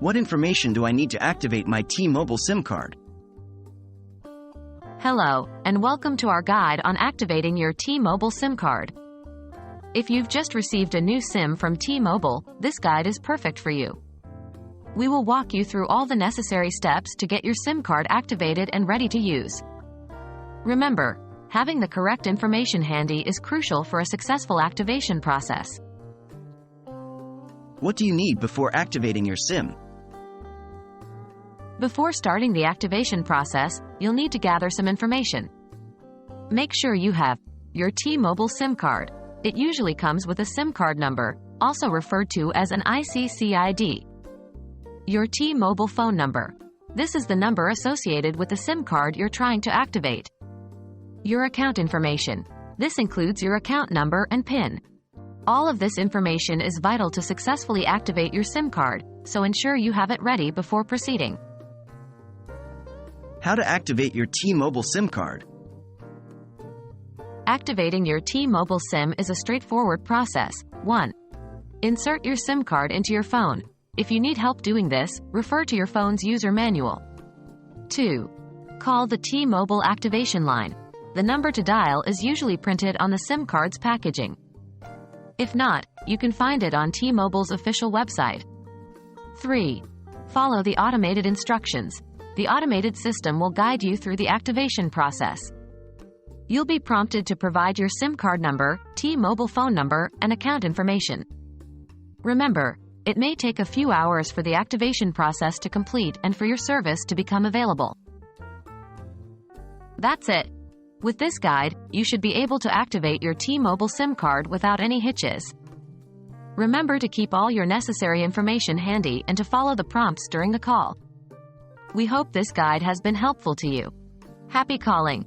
What information do I need to activate my T-Mobile SIM card? Hello, and welcome to our guide on activating your T-Mobile SIM card. If you've just received a new SIM from T-Mobile, this guide is perfect for you. We will walk you through all the necessary steps to get your SIM card activated and ready to use. Remember, having the correct information handy is crucial for a successful activation process. What do you need before activating your SIM? Before starting the activation process, you'll need to gather some information. Make sure you have your T-Mobile SIM card. It usually comes with a SIM card number, also referred to as an ICCID. Your T-Mobile phone number. This is the number associated with the SIM card you're trying to activate. Your account information. This includes your account number and PIN. All of this information is vital to successfully activate your SIM card, so ensure you have it ready before proceeding. How to activate your T-Mobile SIM card? Activating your T-Mobile SIM is a straightforward process. 1. Insert your SIM card into your phone. If you need help doing this, refer to your phone's user manual. 2. Call the T-Mobile activation line. The number to dial is usually printed on the SIM card's packaging. If not, you can find it on T-Mobile's official website. 3. Follow the automated instructions. The automated system will guide you through the activation process. You'll be prompted to provide your SIM card number, T-Mobile phone number, and account information. Remember, it may take a few hours for the activation process to complete and for your service to become available. That's it. With this guide, you should be able to activate your T-Mobile SIM card without any hitches. Remember to keep all your necessary information handy and to follow the prompts during the call. We hope this guide has been helpful to you. Happy calling!